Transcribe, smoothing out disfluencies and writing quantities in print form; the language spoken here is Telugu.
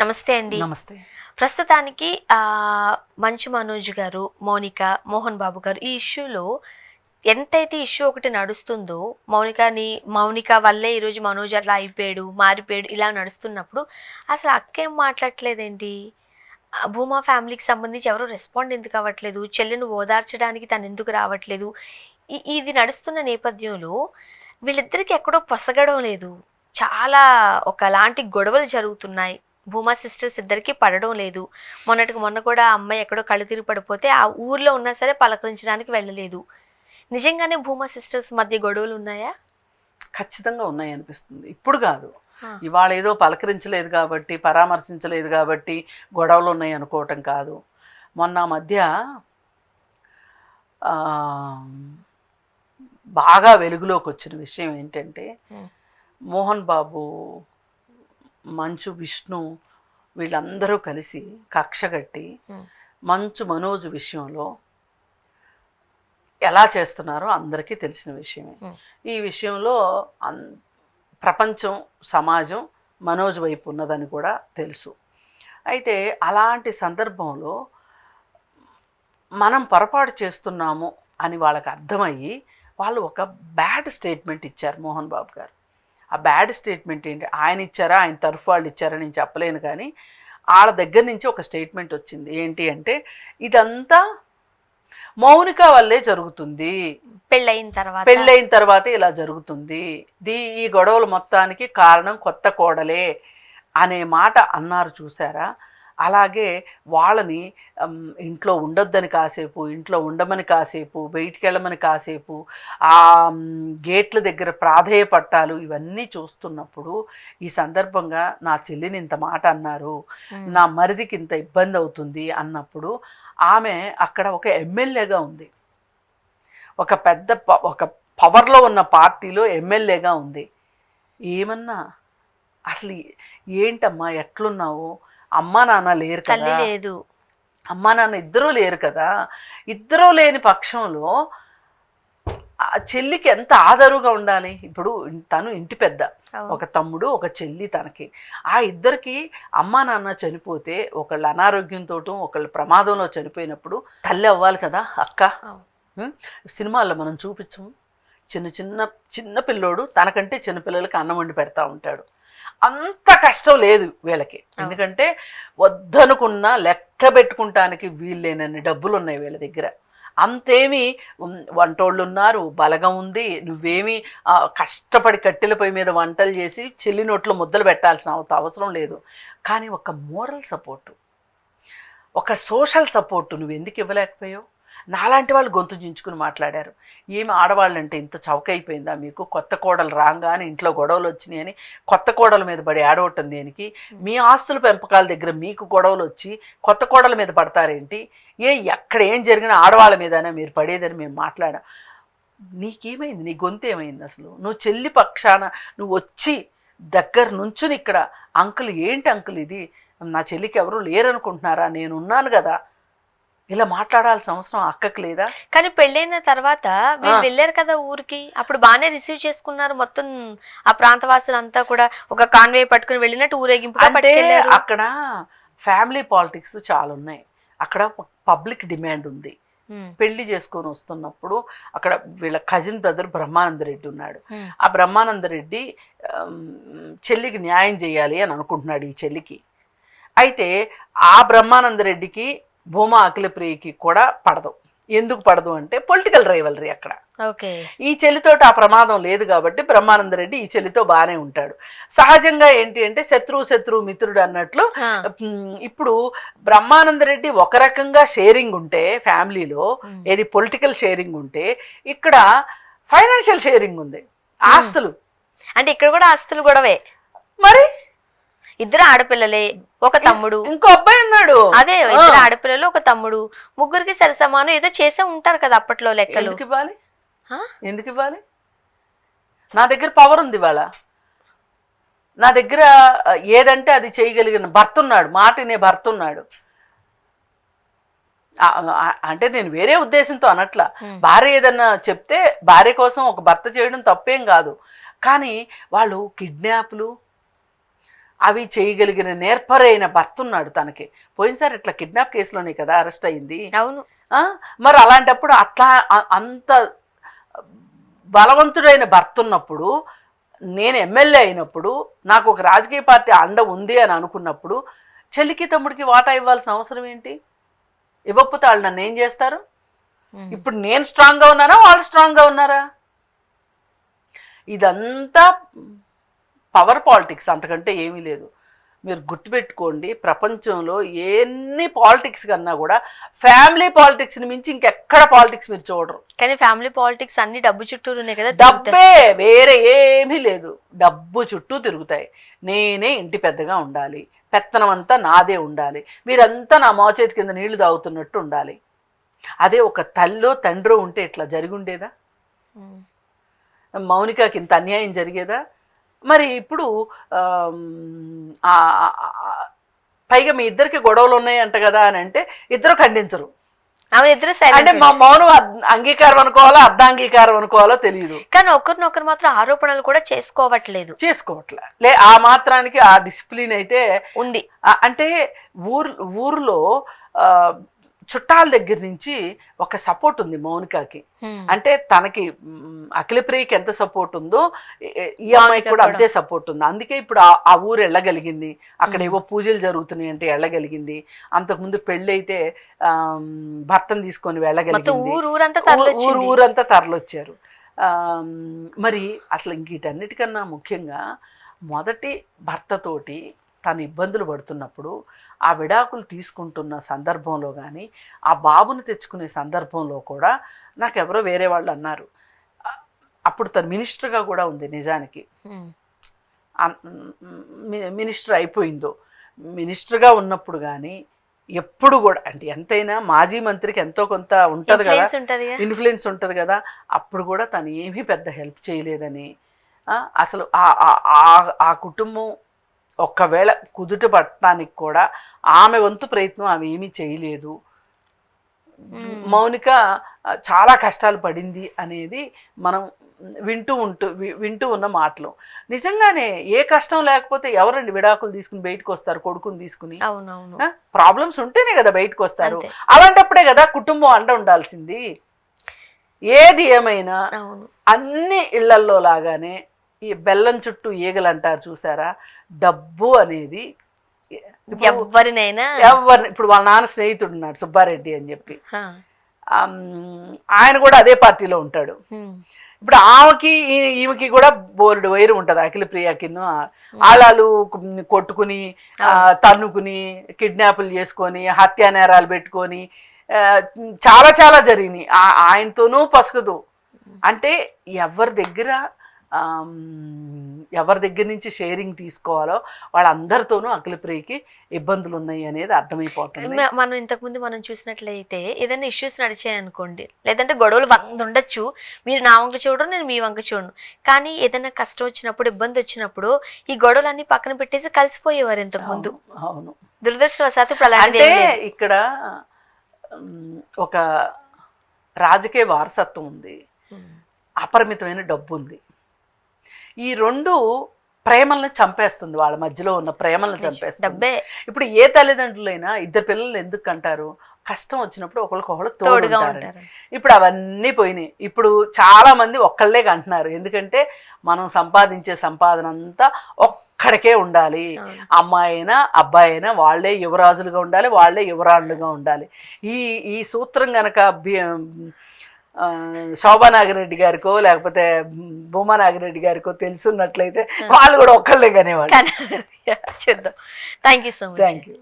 నమస్తే అండి. నమస్తే. ప్రస్తుతానికి మంచు మనోజ్ గారు, మౌనిక, మోహన్ బాబు గారు ఈ ఇష్యూలో ఎంతైతే ఇష్యూ ఒకటి నడుస్తుందో, మౌనిక వల్లే ఈరోజు మనోజ్ అట్లా అయిపోయాడు, మారిపోయాడు ఇలా నడుస్తున్నప్పుడు అసలు అక్కేం మాట్లాడట్లేదేంటి? భూమా ఫ్యామిలీకి సంబంధించి ఎవరు రెస్పాండ్ ఎందుకు అవ్వట్లేదు? చెల్లిని ఓదార్చడానికి తను ఎందుకు రావట్లేదు? ఇది నడుస్తున్న నేపథ్యంలో వీళ్ళిద్దరికి ఎక్కడో పొసగడం లేదు. చాలా ఒకలాంటి గొడవలు జరుగుతున్నాయి. భూమా సిస్టర్స్ ఇద్దరికి పడడం లేదు. మొన్నటికి మొన్న కూడా ఆ అమ్మాయి ఎక్కడో కళ్ళు తిరిగి పడిపోతే ఆ ఊర్లో ఉన్నా సరే పలకరించడానికి వెళ్ళలేదు. నిజంగానే భూమా సిస్టర్స్ మధ్య గొడవలు ఉన్నాయా? ఖచ్చితంగా ఉన్నాయి అనిపిస్తుంది. ఇప్పుడు కాదు, ఇవాళ ఏదో పలకరించలేదు కాబట్టి, పరామర్శించలేదు కాబట్టి గొడవలు ఉన్నాయి అనుకోవటం కాదు. మొన్న మధ్య బాగా వెలుగులోకి వచ్చిన విషయం ఏంటంటే, మోహన్ బాబు, మంచు విష్ణు వీళ్ళందరూ కలిసి కక్షగట్టి మంచు మనోజ్ విషయంలో ఎలా చేస్తున్నారో అందరికీ తెలిసిన విషయమే. ఈ విషయంలో ప్రపంచం, సమాజం మనోజ్ వైపు ఉన్నదని కూడా తెలుసు. అయితే అలాంటి సందర్భంలో మనం పొరపాటు చేస్తున్నాము అని వాళ్ళకి అర్థమయ్యి వాళ్ళు ఒక బ్యాడ్ స్టేట్మెంట్ ఇచ్చారు మోహన్ బాబు గారు. ఆ బ్యాడ్ స్టేట్మెంట్ ఏంటి, ఆయన ఇచ్చారా, ఆయన తరఫు వాళ్ళు ఇచ్చారా నేను చెప్పలేను, కానీ వాళ్ళ దగ్గర నుంచి ఒక స్టేట్మెంట్ వచ్చింది. ఏంటి అంటే, ఇదంతా మౌనిక వల్లే జరుగుతుంది, పెళ్ళైన తర్వాత ఇలా జరుగుతుంది, ఈ గొడవలు మొత్తానికి కారణం కొత్త కోడలే అనే మాట అన్నారు చూసారా. అలాగే వాళ్ళని ఇంట్లో ఉండొద్దని కాసేపు, ఇంట్లో ఉండమని కాసేపు, బయటికి వెళ్ళమని కాసేపు, ఆ గేట్ల దగ్గర ప్రాధేయపట్టాలు ఇవన్నీ చూస్తున్నప్పుడు ఈ సందర్భంగా నా చెల్లిని ఇంత మాట అన్నారు, నా మరిదికి ఇంత ఇబ్బంది అవుతుంది అన్నప్పుడు ఆమె అక్కడ ఒక ఎమ్మెల్యేగా ఉంది, ఒక పెద్ద ఒక పవర్లో ఉన్న పార్టీలో ఎమ్మెల్యేగా ఉంది. ఏమన్నా అసలు ఏంటమ్మా ఎట్లున్నావు, అమ్మా నాన్న లేరు కదా, అమ్మా నాన్న ఇద్దరూ లేరు కదా, ఇద్దరూ లేని పక్షంలో ఆ చెల్లికి ఎంత ఆదరుగా ఉండాలి. ఇప్పుడు తను ఇంటి పెద్ద, ఒక తమ్ముడు ఒక చెల్లి తనకి. ఆ ఇద్దరికి అమ్మా నాన్న చనిపోతే, ఒకళ్ళు అనారోగ్యంతో ఒకళ్ళు ప్రమాదంలో చనిపోయినప్పుడు తల్లి అవ్వాలి కదా అక్క. సినిమాల్లో మనం చూపించము, చిన్న పిల్లోడు తనకంటే చిన్నపిల్లలకి అన్నం వండి పెడతా ఉంటాడు. అంత కష్టం లేదు వీళ్ళకి, ఎందుకంటే వద్దనుకున్నా లెక్క పెట్టుకుంటానికి వీళ్ళేనన్ని డబ్బులు ఉన్నాయి వీళ్ళ దగ్గర. అంతేమీ వంటోళ్ళు ఉన్నారు, బలగం ఉంది, నువ్వేమీ కష్టపడి కట్టెల పొయ్యి మీద వంటలు చేసి చెల్లి నోట్లో ముద్దలు పెట్టాల్సిన అవసరం లేదు. కానీ ఒక మోరల్ సపోర్టు, ఒక సోషల్ సపోర్టు నువ్వు ఎందుకు ఇవ్వలేకపోయావు? నాలాంటి వాళ్ళు గొంతు చించుకుని మాట్లాడారు. ఏమి ఆడవాళ్ళంటే ఇంత చౌకైపోయిందా మీకు, కొత్త కోడలు రాగానే ఇంట్లో గొడవలు వచ్చినాయి అని కొత్త కోడల మీద పడి ఆడవటం దేనికి? మీ ఆస్తుల పెంపకాల దగ్గర మీకు గొడవలు వచ్చి కొత్త కోడల మీద పడతారేంటి? ఎక్కడ ఏం జరిగినా ఆడవాళ్ళ మీదనే మీరు పడేదని మేము మాట్లాడాం. నీకేమైంది, నీ గొంతు ఏమైంది అసలు? నువ్వు చెల్లి పక్షాన నువ్వు వచ్చి దగ్గర నుంచుని ఇక్కడ అంకుల్ ఏంటి అంకుల్ ఇది, నా చెల్లికి ఎవరు లేరనుకుంటున్నారా, నేనున్నాను కదా, ఇలా మాట్లాడాల్సిన అవసరం అక్కకి లేదా? కానీ పెళ్ళైన తర్వాత వీళ్ళు వెళ్ళారు కదా ఊరికి, అప్పుడు బాగానే రిసీవ్ చేసుకున్నారు. మొత్తం ఆ ప్రాంతవాసులంతా కూడా ఒక కాన్వే పట్టుకుని వెళ్ళినట్టు ఊరేగింపుగా పట్టుకెళ్ళారు. అక్కడ ఫ్యామిలీ పాలిటిక్స్ చాలా ఉన్నాయి, అక్కడ పబ్లిక్ డిమాండ్ ఉంది. పెళ్లి చేసుకొని వస్తున్నప్పుడు అక్కడ వీళ్ళ కజిన్ బ్రదర్ బ్రహ్మానందరెడ్డి ఉన్నాడు. ఆ బ్రహ్మానందరెడ్డి చెల్లికి న్యాయం చేయాలి అని అనుకుంటున్నాడు ఈ చెల్లికి. అయితే ఆ బ్రహ్మానందరెడ్డికి భూమా అఖిలప్రియకి కూడా పడదు. ఎందుకు పడదు అంటే పొలిటికల్ రైవలరీ అక్కడ. ఈ చెల్లితోటి ఆ ప్రమాదం లేదు కాబట్టి బ్రహ్మానందరెడ్డి ఈ చెల్లితో బాగానే ఉంటాడు. సహజంగా ఏంటి అంటే శత్రువు మిత్రుడు అన్నట్లు ఇప్పుడు బ్రహ్మానందరెడ్డి ఒక రకంగా షేరింగ్ ఉంటే ఫ్యామిలీలో, ఏది పొలిటికల్ షేరింగ్ ఉంటే, ఇక్కడ ఫైనాన్షియల్ షేరింగ్ ఉంది, ఆస్తులు. అంటే ఇక్కడ కూడా ఆస్తులు గొడవే. మరి ఇద్దరు ఆడపిల్లలే, ఒక తమ్ముడు, ఇంకో అబ్బాయి ఉన్నాడు. అదే ఇద్దరు ఆడపిల్లలు, ఒక తమ్ముడు, ముగ్గురికి సరి సమానం ఏదో చేసే ఉంటారు కదా అప్పట్లో లెక్కలు. ఎందుకు ఇవ్వాలి? నా దగ్గర పవర్ ఉంది ఇవాళ, నా దగ్గర ఏదంటే అది చేయగలిగిన భర్త ఉన్నాడు, మాటినే భర్త ఉన్నాడు. అంటే నేను వేరే ఉద్దేశంతో అనట్లా, భార్య ఏదన్నా చెప్తే భార్య కోసం ఒక భర్త చేయడం తప్పేం కాదు. కానీ వాళ్ళు కిడ్నాప్లు, అవి చేయగలిగిన నేర్పరైన భర్త ఉన్నాడు తనకి. పోయినసారి ఇట్లా కిడ్నాప్ కేసులోనే కదా అరెస్ట్ అయింది. అవును. మరి అలాంటప్పుడు అట్లా అంత బలవంతుడైన భర్త ఉన్నప్పుడు, నేను ఎమ్మెల్యే అయినప్పుడు, నాకు ఒక రాజకీయ పార్టీ అండ ఉంది అని అనుకున్నప్పుడు చెల్లికి తమ్ముడికి వాటా ఇవ్వాల్సిన అవసరం ఏంటి? ఇవ్వకపోతే వాళ్ళు నన్ను ఏం చేస్తారు? ఇప్పుడు నేను స్ట్రాంగ్గా ఉన్నానా, వాళ్ళు స్ట్రాంగ్గా ఉన్నారా? ఇదంతా పవర్ పాలిటిక్స్, అంతకంటే ఏమీ లేదు. మీరు గుర్తుపెట్టుకోండి, ప్రపంచంలో ఎన్ని పాలిటిక్స్ కన్నా కూడా ఫ్యామిలీ పాలిటిక్స్ని మించి ఇంకెక్కడ పాలిటిక్స్ మీరు చూడరు. కానీ ఫ్యామిలీ పాలిటిక్స్ అన్ని డబ్బు చుట్టూరునే కదా. డబ్బే, వేరే ఏమీ లేదు. డబ్బు చుట్టూ తిరుగుతాయి. నేనే ఇంటి పెద్దగా ఉండాలి, పెత్తనం అంతా నాదే ఉండాలి, మీరంతా నా మోచేతి కింద నీళ్లు తాగుతున్నట్టు ఉండాలి. అదే ఒక తల్లో తండ్రో ఉంటే ఇట్లా జరిగి ఉండేదా? మౌనికకి ఇంత అన్యాయం జరిగేదా? మరి ఇప్పుడు పైగా మీ ఇద్దరికి గొడవలు ఉన్నాయంట కదా అని అంటే ఇద్దరు ఖండించరు. అంటే మా మౌనం అంగీకారం అనుకోవాలో అర్ధాంగీకారం అనుకోవాలో తెలియదు. కానీ ఒకరినొకరు మాత్రం ఆరోపణలు కూడా చేసుకోవట్లే. ఆ మాత్రానికి ఆ డిసిప్లిన్ అయితే ఉంది. అంటే ఊర్లో చుట్టాల దగ్గర నుంచి ఒక సపోర్ట్ ఉంది మౌనికకి. అంటే తనకి అఖిలప్రియకి ఎంత సపోర్ట్ ఉందో ఈ అమ్మాయికి కూడా అంతే సపోర్ట్ ఉంది. అందుకే ఇప్పుడు ఆ ఊరు వెళ్ళగలిగింది. అక్కడ ఏవో పూజలు జరుగుతున్నాయి అంటే వెళ్ళగలిగింది. అంతకుముందు పెళ్ళి అయితే భర్తను తీసుకొని వెళ్ళగలిగింది. ఊరంతా తరలొచ్చారు. మరి అసలు ఇంకీటన్నిటికన్నా ముఖ్యంగా మొదటి భర్తతోటి తను ఇబ్బందులు పడుతున్నప్పుడు, ఆ విడాకులు తీసుకుంటున్న సందర్భంలో కానీ, ఆ బాబుని తెచ్చుకునే సందర్భంలో కూడా నాకెవరో వేరే వాళ్ళు అన్నారు, అప్పుడు తను మినిస్టర్గా కూడా ఉంది. నిజానికి మినిస్టర్ అయిపోయిందో, మినిస్టర్గా ఉన్నప్పుడు కానీ ఎప్పుడు కూడా, అంటే ఎంతైనా మాజీ మంత్రికి ఎంతో కొంత ఉంటుంది కదా, ఇన్ఫ్లుయెన్స్ ఉంటుంది కదా, అప్పుడు కూడా తను ఏమీ పెద్ద హెల్ప్ చేయలేదని, అసలు ఆ కుటుంబం ఒక్కవేళ కుదుట పట్టడానికి కూడా ఆమె వంతు ప్రయత్నం ఆమె ఏమీ చేయలేదు. మౌనిక చాలా కష్టాలు పడింది అనేది మనం వింటూ ఉన్న మాటలు. నిజంగానే ఏ కష్టం లేకపోతే ఎవరండి విడాకులు తీసుకుని బయటకు వస్తారు? కొడుకుని తీసుకుని ప్రాబ్లమ్స్ ఉంటేనే కదా బయటకు వస్తారు. అలాంటప్పుడే కదా కుటుంబం అండ ఉండాల్సింది. ఏది ఏమైనా అన్ని ఇళ్లల్లో లాగానే ఈ బెల్లం చుట్టూ ఈగలు అంటారు చూసారా, డబ్బు అనేది ఎవరినైనా ఇప్పుడు వాళ్ళ నాన్న స్నేహితుడు ఉన్నాడు సుబ్బారెడ్డి అని చెప్పి, ఆయన కూడా అదే పార్టీలో ఉంటాడు. ఇప్పుడు ఈమెకి కూడా బోర్డు వైరు ఉంటుంది. అఖిలప్రియకిను ఆళాలు కొట్టుకుని తన్నుకుని కిడ్నాపులు చేసుకొని హత్యా నేరాలు పెట్టుకొని చాలా చాలా జరిగినాయి. ఆయనతోనూ పసుకదు. అంటే ఎవరి దగ్గర నుంచి షేరింగ్ తీసుకోవాలో వాళ్ళందరితోనూ అఖిలప్రియకి ఇబ్బందులు ఉన్నాయి అనేది అర్థమైపోతుంది. మనం ఇంతకుముందు మనం చూసినట్లయితే ఏదైనా ఇష్యూస్ నడిచాయనుకోండి, లేదంటే గొడవలు 100 ఉండొచ్చు, మీరు నా వంక చూడరు, నేను మీ వంక చూడను, కానీ ఏదైనా కష్టం వచ్చినప్పుడు, ఇబ్బంది వచ్చినప్పుడు ఈ గొడవలన్నీ పక్కన పెట్టేసి కలిసిపోయేవారు ఇంతకుముందు. అవును, దురదృష్టవశాత్తు ఇప్పుడు అలాంటి ఇక్కడ ఒక రాజకీయ వారసత్వం ఉంది, అపరిమితమైన డబ్బు ఉంది. ఈ రెండు ప్రేమల్ని చంపేస్తుంది, వాళ్ళ మధ్యలో ఉన్న ప్రేమల్ని చంపేస్తుంది. ఇప్పుడు ఏ తల్లిదండ్రులైనా ఇద్దరు పిల్లలు ఎందుకు అంటారు? కష్టం వచ్చినప్పుడు ఒకరికొకరు తోడుగా ఉంటారు. ఇప్పుడు అవన్నీ పోయినాయి. ఇప్పుడు చాలా మంది ఒక్కళ్ళే అంటున్నారు. ఎందుకంటే మనం సంపాదించే సంపాదన అంతా ఒక్కడికే ఉండాలి. అమ్మాయి అయినా అబ్బాయి అయినా వాళ్ళే యువరాజులుగా ఉండాలి, వాళ్ళే యువరాణులుగా ఉండాలి. ఈ సూత్రం గనక శోభా నాగిరెడ్డి గారికో లేకపోతే భూమా నాగిరెడ్డి గారికో తెలుసున్నట్లయితే వాళ్ళు కూడా ఒక్కళ్ళే కనేవాళ్ళు. చూద్దాం. Thank you so much. Thank you.